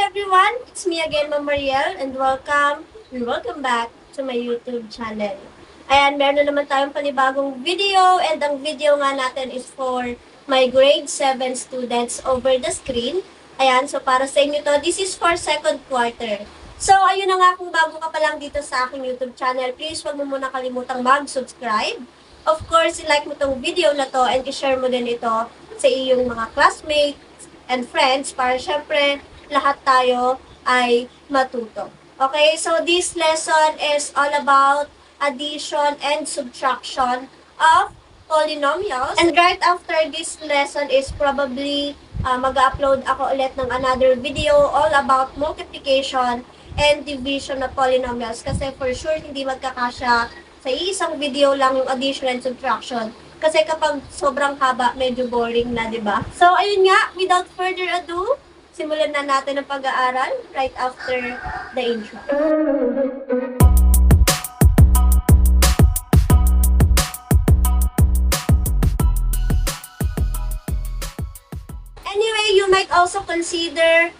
everyone! It's me again, Ma'am Mariel, and welcome back to my YouTube channel. Ayan, meron na naman tayong panibagong video, and ang video nga natin is for my grade 7 students over the screen. Ayan, so para sa inyo to, this is for second quarter. So, ayun na nga, kung bago ka pa lang dito sa aking YouTube channel, please huwag mo muna kalimutang mag-subscribe. Of course, i-like mo tong video na to and i-share mo din ito sa iyong mga classmates and friends para syempre lahat tayo ay matuto. Okay, so this lesson is all about addition and subtraction of polynomials. And right after this lesson is probably mag-upload ako ulit ng another video all about multiplication and division of polynomials. Kasi for sure hindi magkakasya sa isang video lang yung addition and subtraction. Kasi kapag sobrang haba, medyo boring na, di ba? So, ayun nga, without further ado, simulan na natin ang pag-aaral right after the intro. Anyway, you might also consider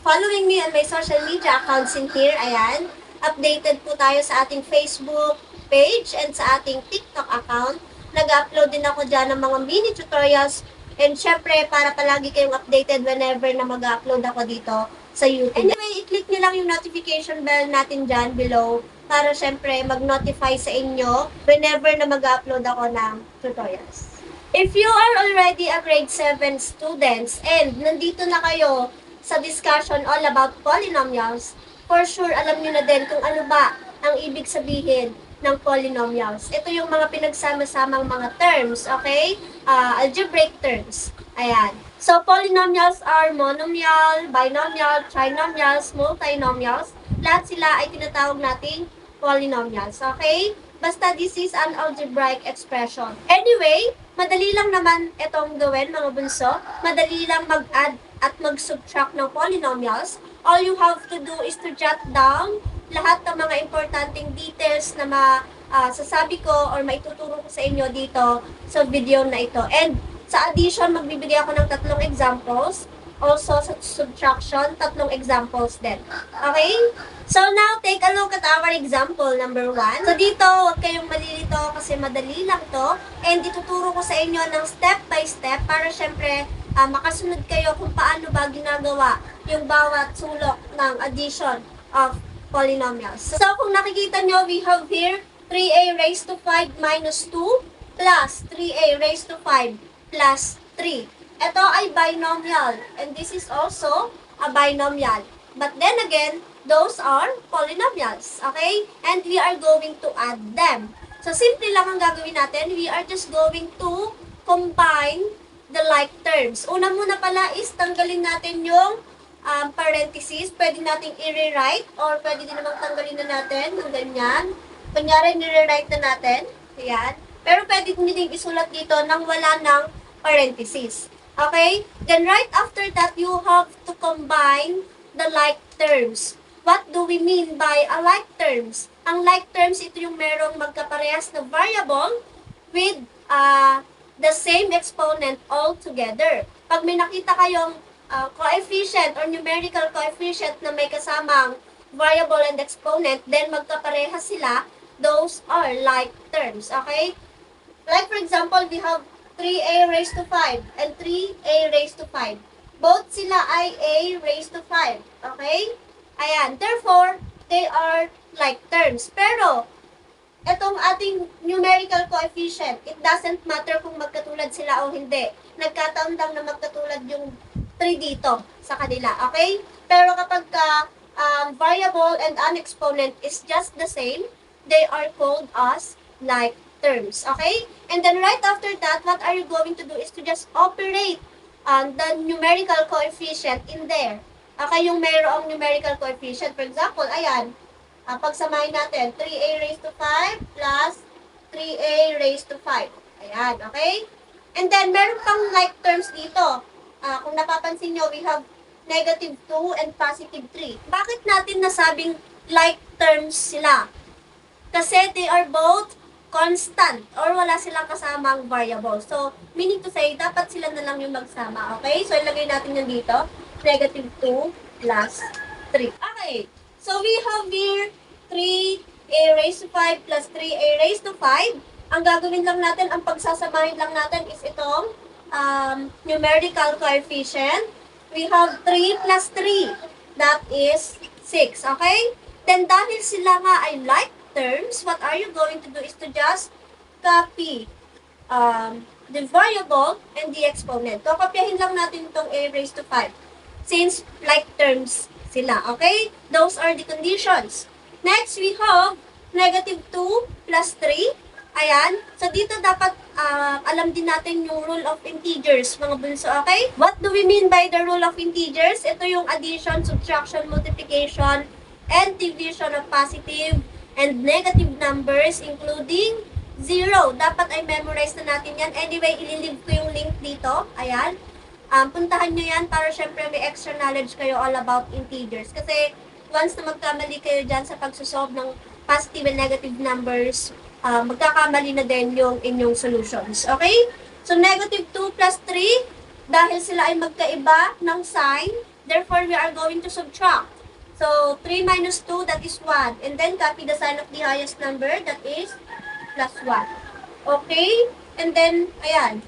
following me on my social media accounts in here. Ayan, updated po tayo sa ating Facebook page and sa ating TikTok account. Nag-upload din ako dyan ng mga mini tutorials and syempre para palagi kayong updated whenever na mag-upload ako dito sa YouTube. Anyway, i-click nyo lang yung notification bell natin dyan below para syempre mag-notify sa inyo whenever na mag-upload ako ng tutorials. If you are already a grade 7 students and nandito na kayo sa discussion all about polynomials, for sure alam nyo na din kung ano ba ang ibig sabihin ng polynomials. Ito yung mga pinagsama-samang mga terms, okay? Algebraic terms. Ayan. So, polynomials are monomial, binomial, trinomials, multinomials. Lahat sila ay tinatawag nating polynomials, okay? Basta this is an algebraic expression. Anyway, madali lang naman itong gawin, mga bunso. Madali lang mag-add at mag-subtract ng polynomials. All you have to do is to jot down lahat ng mga importanteng details na masasabi ko or maituturo ko sa inyo dito sa video na ito. And sa addition, magbibigay ako ng 3 examples. Also, sa subtraction, 3 examples din. Okay? So now, take a look at our example number 1. So dito, huwag kayong malilito kasi madali lang to. And ituturo ko sa inyo ng step by step para syempre makasunod kayo kung paano ba ginagawa yung bawat sulok ng addition of polynomials. So kung nakikita nyo, we have here 3a raised to 5 minus 2 plus 3a raised to 5 plus 3. Ito ay binomial and this is also a binomial. But then again, those are polynomials. Okay? And we are going to add them. So simple lang ang gagawin natin. We are just going to combine the like terms. Una muna pala is tanggalin natin yung parentheses, pwede nating i-rewrite or pwede din namang tanggalin na natin yung ganyan. Kunyari, i-rewrite na natin. Ayan. Pero pwede din isulat dito nang wala ng parentheses. Okay? Then right after that, you have to combine the like terms. What do we mean by a like terms? Ang like terms, ito yung merong magkaparehas na variable with the same exponent all together. Pag may nakita kayong coefficient or numerical coefficient na may kasamang variable and exponent, then magkaparehas sila, those are like terms, okay? Like for example, we have 3a raised to 5 and 3a raised to 5. Both sila ay a raised to 5, okay? Ayan, therefore, they are like terms. Pero, itong ating numerical coefficient, it doesn't matter kung magkatulad sila o hindi. Nagkataon lang na magkatulad yung 3 dito sa kanila, okay? Pero kapag variable and an exponent is just the same, they are called as like terms, okay? And then right after that, what are you going to do is to just operate the numerical coefficient in there. Okay, yung mayroong numerical coefficient, for example, ayan, pagsamahin natin, 3a raised to 5 plus 3a raised to 5. Ayan, okay? And then, meron pang like terms dito. Kung napapansin nyo, we have negative 2 and positive 3. Bakit natin nasabing like terms sila? Kasi they are both constant or wala silang kasamang variable. So, meaning to say, dapat sila na lang yung magsama. Okay? So, ilagay natin yun dito. Negative 2 plus 3. Okay. So, we have here 3a raised to 5 plus 3a raised to 5. Ang gagawin lang natin, ang pagsasamahin lang natin is itong numerical coefficient. We have 3 plus 3. That is 6. Okay? Then, dahil sila nga ay like terms, what are you going to do is to just copy the variable and the exponent. So, kopyahin lang natin itong a raised to 5. Since like terms sila. Okay? Those are the conditions. Next, we have negative 2 plus 3. Ayan. So, dito dapat alam din natin yung rule of integers, mga bunso. Okay? What do we mean by the rule of integers? Ito yung addition, subtraction, multiplication, and division of positive and negative numbers, including 0. Dapat ay memorize na natin yan. Anyway, ililive ko yung link dito. Ayan. Puntahan nyo yan para syempre may extra knowledge kayo all about integers. Kasi once na magkamali kayo dyan sa pagsusolve ng positive and negative numbers, magkakamali na din yung inyong solutions. Okay? So, negative 2 plus 3, dahil sila ay magkaiba ng sign, therefore, we are going to subtract. So, 3 minus 2, that is 1. And then, copy the sign of the highest number, that is plus 1. Okay? And then, ayan.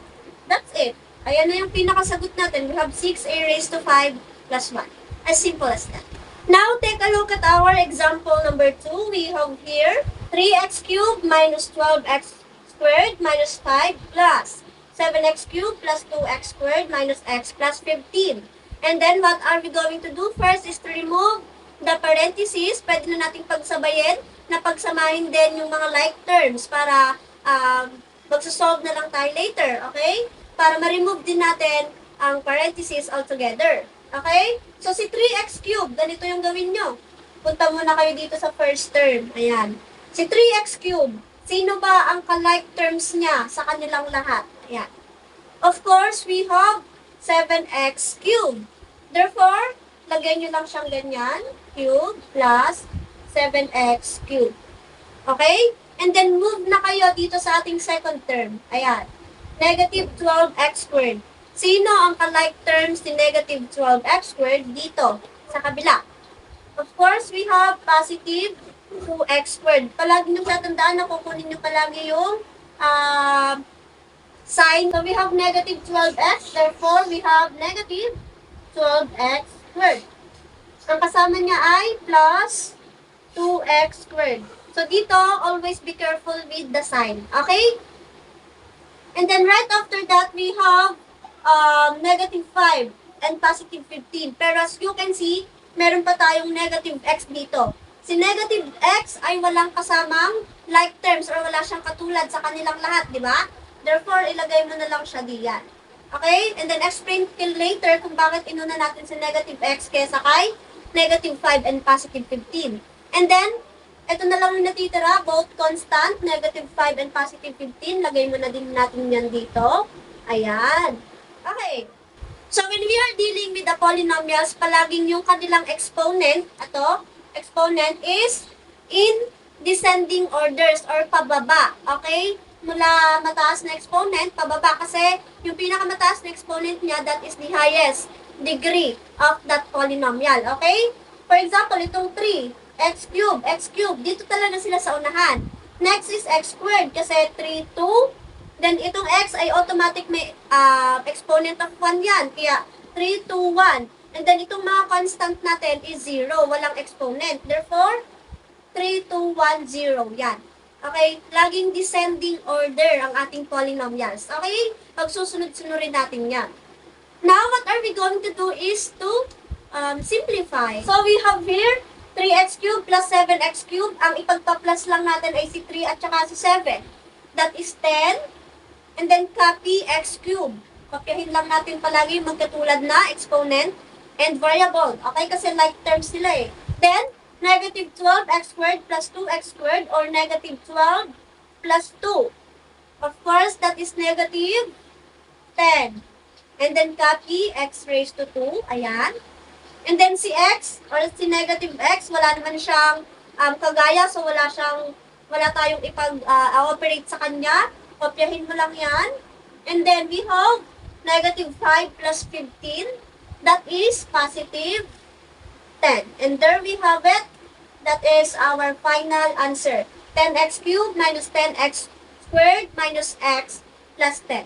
That's it. Ayan na yung pinakasagot natin. We have 6a raised to 5 plus 1. As simple as that. Now, take a look at our example number 2. We have here 3x cubed minus 12x squared minus 5 plus 7x cubed plus 2x squared minus x plus 15. And then, what are we going to do? First is to remove the parentheses. Pwede na nating pagsabayin na pagsamahin din yung mga like terms para magsasolve na lang tayo later. Okay? Para ma-remove din natin ang parentheses altogether. Okay? So, si 3x cubed, ganito yung gawin nyo. Punta muna kayo dito sa first term. Ayan. Si 3x cubed, sino ba ang ka-like terms niya sa kanilang lahat? Ayan. Of course, we have 7x cubed. Therefore, lagyan nyo lang siyang ganyan. Cube plus 7x cubed. Okay? And then, move na kayo dito sa ating second term. Ayan. Negative 12x squared. Sino ang ka-like terms ni negative 12x squared dito sa kabila? Of course, we have positive 2x squared. Palagi nyo tatandaan na kukunin nyo palagi yung sign. So, we have negative 12x. Therefore, we have negative 12x squared. Ang kasama niya ay plus 2x squared. So, dito, always be careful with the sign. Okay? And then, right after that, we have negative 5 and positive 15. Pero as you can see, meron pa tayong negative x dito. Si negative x ay walang kasamang like terms or wala siyang katulad sa kanilang lahat, di ba? Therefore, ilagay mo na lang siya diyan. Okay? And then, explain till later kung bakit inuna natin si negative x kesa kay negative 5 and positive 15. And then, ito na lang yung natitira, both constant, negative 5 and positive 15. Lagay mo na din natin yan dito. Ayan. Okay. So, when we are dealing with the polynomials, palaging yung kanilang exponent, exponent is in descending orders or pababa. Okay? Mula mataas na exponent, pababa. Kasi yung pinakamataas na exponent niya, that is the highest degree of that polynomial. Okay? For example, itong 3. X cubed. Dito talaga sila sa unahan. Next is x squared kasi 3, 2. Then, itong x ay automatic may exponent of 1 yan. Kaya, 3, 2, 1. And then, itong mga constant natin is 0. Walang exponent. Therefore, 3, 2, 1, 0. Yan. Okay? Laging descending order ang ating polynomials. Okay? Pagsusunod-sunurin natin yan. Now, what are we going to do is to simplify. So, we have here 3x cubed plus 7x cubed. Ang ipagpa-plus lang natin ay si 3 at saka si 7. That is 10. And then copy x cubed. Kopyahin lang natin palagi magkatulad na exponent and variable. Okay? Kasi like terms sila eh. Then, negative 12x squared plus 2x squared or negative 12 plus 2. Of course, that is negative 10. And then copy x raised to 2. Ayan. And then si x, or si negative x, wala naman siyang kagaya, so wala tayong ipag-operate sa kanya. Kopyahin mo lang yan. And then we have negative 5 plus 15. That is positive 10. And there we have it. That is our final answer. 10x cubed minus 10x squared minus x plus 10.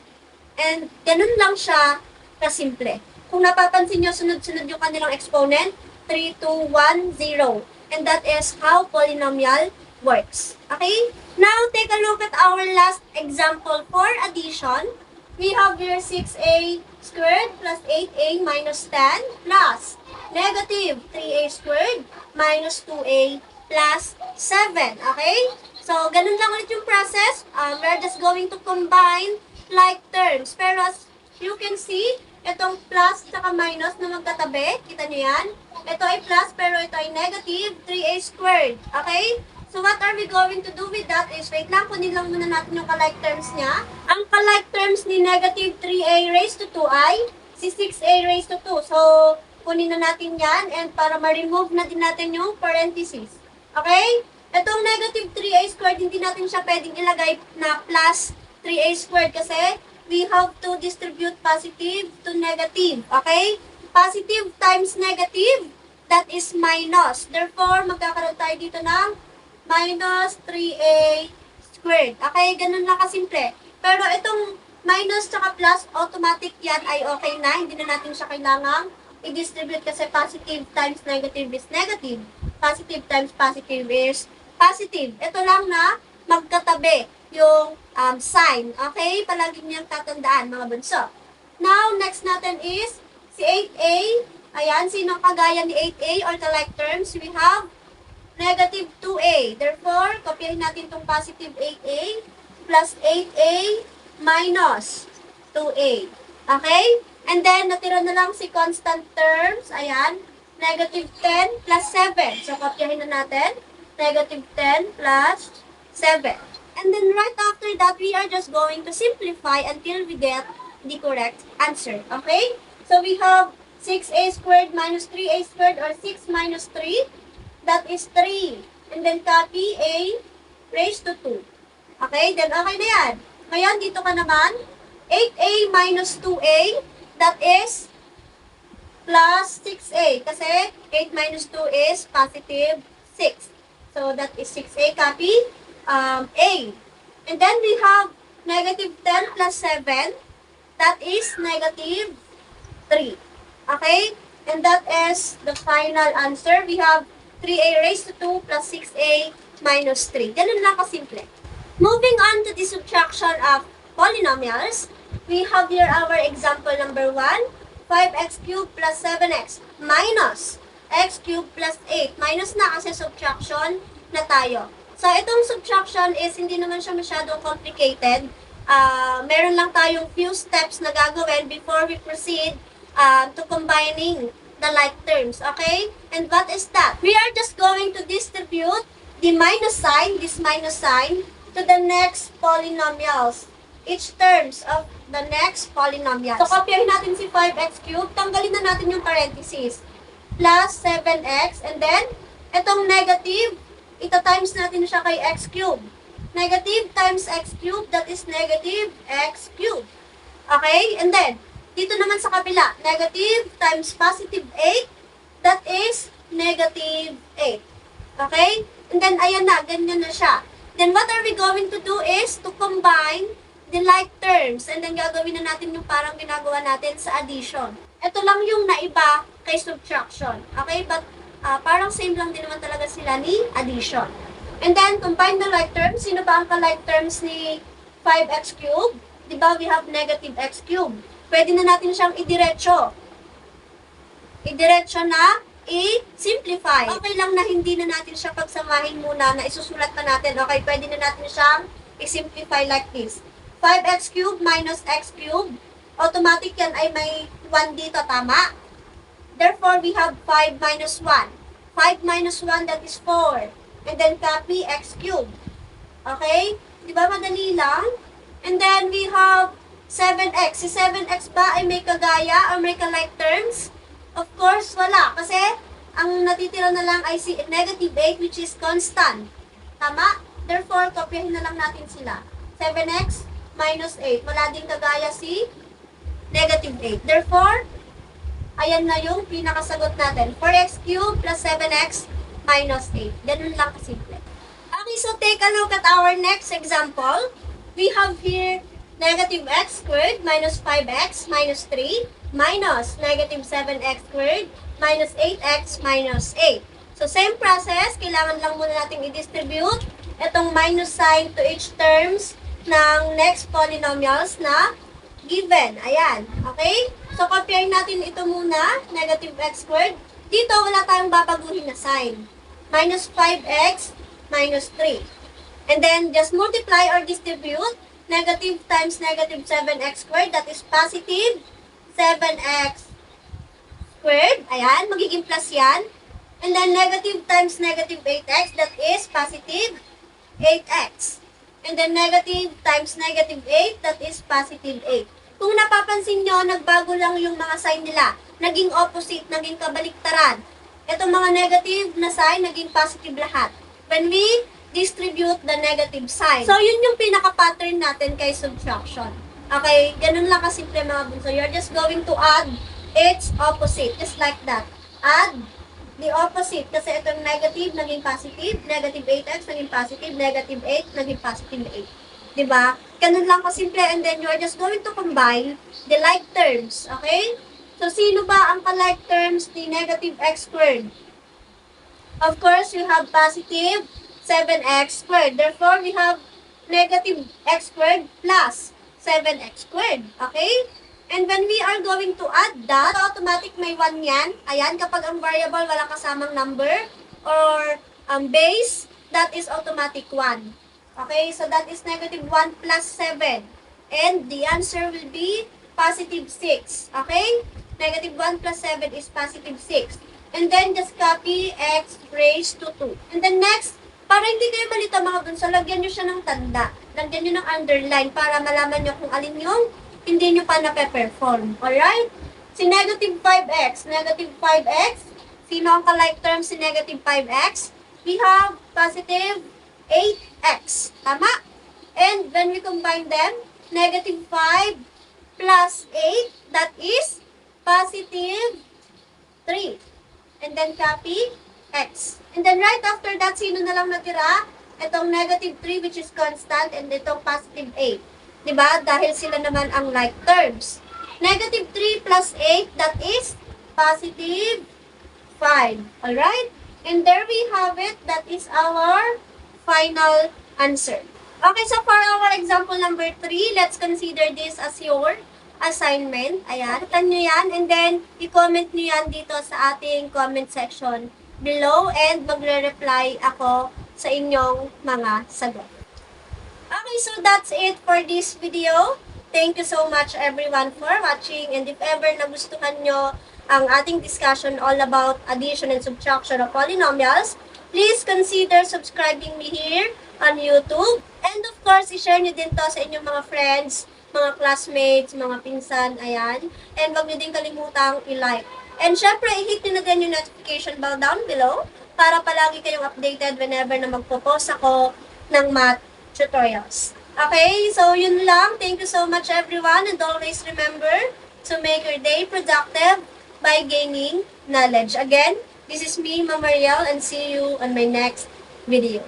And ganun lang siya kasimple. Kung napapansin nyo, sunod-sunod yung kanilang exponent, 3, 2, 1, 0. And that is how polynomial works. Okay? Now, take a look at our last example for addition. We have here 6a squared plus 8a minus 10 plus negative 3a squared minus 2a plus 7. Okay? So, ganun lang ulit yung process. We're just going to combine like terms. Pero as you can see, itong plus at minus na magkatabi, kita nyo yan? Ito ay plus pero ito ay negative 3a squared. Okay? So what are we going to do with that is, wait lang, kunin lang muna natin yung kalike terms niya. Ang kalike terms ni negative 3a raised to 2 ay si 6a raised to 2. So, kunin na natin yan and para ma-remove na din natin yung parentheses. Okay? Itong negative 3a squared, hindi natin siya pwedeng ilagay na plus 3a squared kasi we have to distribute positive to negative. Okay? Positive times negative, that is minus. Therefore, magkakaroon tayo dito ng minus 3a squared. Okay? Ganun lang kasimple. Pero itong minus tsaka plus, automatic yan ay okay na. Hindi na natin siya kailangang i-distribute kasi positive times negative is negative. Positive times positive is positive. Ito lang na magkatabi yung sign. Okay? Palagi niyang tatandaan, mga bunso. Now, next natin is si 8a. Ayan, sinong kagaya ni 8a or the like terms? We have negative 2a. Therefore, kopyahin natin itong positive 8a plus 8a minus 2a. Okay? And then, natira na lang si constant terms. Ayan, negative 10 plus 7. So, kopyahin na natin. Negative 10 plus 7. And then, right after that, we are just going to simplify until we get the correct answer. Okay? So, we have 6a squared minus 3a squared or 6 minus 3. That is 3. And then copy a raised to 2. Okay? Then okay na yan. Ngayon, dito ka naman. 8a minus 2a. That is plus 6a. Kasi 8 minus 2 is positive 6. So that is 6a. Copy a. And then we have negative 10 plus 7. That is negative 3. Okay? And that is the final answer. We have 3a raised to 2 plus 6a minus 3. Ganun lang kasimple. Moving on to the subtraction of polynomials, we have here our example number 1. 5x cubed plus 7x minus x cubed plus 8. Minus na kasi subtraction na tayo. So, itong subtraction is hindi naman siya masyadong complicated. Meron lang tayong few steps na gagawin before we proceed to combining the like terms, okay? And what is that? We are just going to distribute the minus sign, this minus sign, to the next polynomials. Each terms of the next polynomials. So, kopyahin natin si 5x cubed. Tanggalin na natin yung parentheses. Plus 7x. And then, itong negative, ita-times natin siya kay x cubed. Negative times x cubed, that is negative x cubed. Okay? And then, dito naman sa kabila, negative times positive 8, that is negative 8. Okay? And then, ayan na, ganyan na siya. Then, what are we going to do is to combine the like terms. And then, gagawin na natin yung parang ginagawa natin sa addition. Ito lang yung naiba kay subtraction. Okay? But, parang same lang din naman talaga sila ni addition. And then, combine the like terms. Sino ba ang ka-like terms ni 5x cubed? Diba, we have negative x cubed. Pwede na natin siyang idiretso. Idiretso na, i-simplify. Okay lang na hindi na natin siya pagsamahin muna, na isusulat na natin. Okay, pwede na natin siyang i-simplify like this. 5x cubed minus x cubed. Automatic yan ay may 1 dito, tama? Therefore, we have 5 minus 1. 5 minus 1, that is 4. And then copy x cubed. Okay? Di ba madali lang? And then we have 7x. Si 7x ba ay may kagaya or may ka-like terms? Of course, wala. Kasi, ang natitira na lang ay si negative 8 which is constant. Tama? Therefore, kopyahin na lang natin sila. 7x minus 8. Wala din kagaya si negative 8. Therefore, ayan na yung pinakasagot natin. 4x cubed plus 7x minus 8. Ganun lang kasimple. Okay, so take a look at our next example. We have here negative x squared minus 5x minus 3 minus negative 7x squared minus 8x minus 8. So, same process. Kailangan lang muna natin i-distribute itong minus sign to each terms ng next polynomials na given. Ayan. Okay? So, compare natin ito muna. Negative x squared. Dito, wala tayong babaguhin na sign. Minus 5x minus 3. And then, just multiply or distribute. Negative times negative 7x squared. That is positive 7x squared. Ayan. Magiging plus yan. And then, negative times negative 8x. That is positive 8x. And then, negative times negative 8. That is positive 8. Kung napapansin nyo, nagbago lang yung mga sign nila. Naging opposite, naging kabaliktaran. Itong mga negative na sign, naging positive lahat. When we distribute the negative sign. So, yun yung pinaka-pattern natin kay subtraction. Okay? Ganun lang kasimple mga bunso. You're just going to add its opposite. Just like that. Add the opposite. Kasi itong negative, naging positive. Negative 8x, naging positive. Negative 8, naging positive 8. Diba? Ganun lang kasimple. And then, you're just going to combine the like terms. Okay? So, sino ba ang ka-like terms ni negative x squared? Of course, you have positive 7x squared. Therefore, we have negative x squared plus 7x squared. Okay? And when we are going to add that, automatic may 1 yan. Ayan, kapag ang variable walang kasamang number or base, that is automatic 1. Okay? So, that is negative 1 plus 7. And the answer will be positive 6. Okay? Negative 1 plus 7 is positive 6. And then, just copy x raised to 2. And then next, para hindi kayo malito mga bunso, lagyan nyo siya ng tanda. Lagyan nyo ng underline para malaman nyo kung alin yung hindi nyo pa nape-perform. Alright? Si negative 5x. Negative 5x. Sino ang ka-like term si negative 5x? We have positive 8x. Tama? And when we combine them, negative 5 plus 8, that is positive 3. And then copy x. And then right after that, sino na lang natira? Itong negative 3 which is constant and itong positive 8. Diba? Dahil sila naman ang like terms. Negative 3 plus 8, that is positive 5. Alright? And there we have it. That is our final answer. Okay, so for our example number 3, let's consider this as your assignment. Ayan. Tutan nyo yan. And then, i-comment nyo yan dito sa ating comment section below. And magre-reply ako sa inyong mga sagot. Okay, so that's it for this video. Thank you so much everyone for watching. And if ever nagustuhan nyo ang ating discussion all about addition and subtraction of polynomials, please consider subscribing me here on YouTube. And of course, i-share nyo din to sa inyong mga friends, mga classmates, mga pinsan, ayan. And wag nyo din kalimutang i-like. And syempre, i-hit nyo na din yung notification bell down below para palagi kayong updated whenever na magpo-post ako ng math tutorials. Okay, so yun lang. Thank you so much everyone, and always remember to make your day productive by gaining knowledge. Again, this is me, Mariel, and see you on my next video.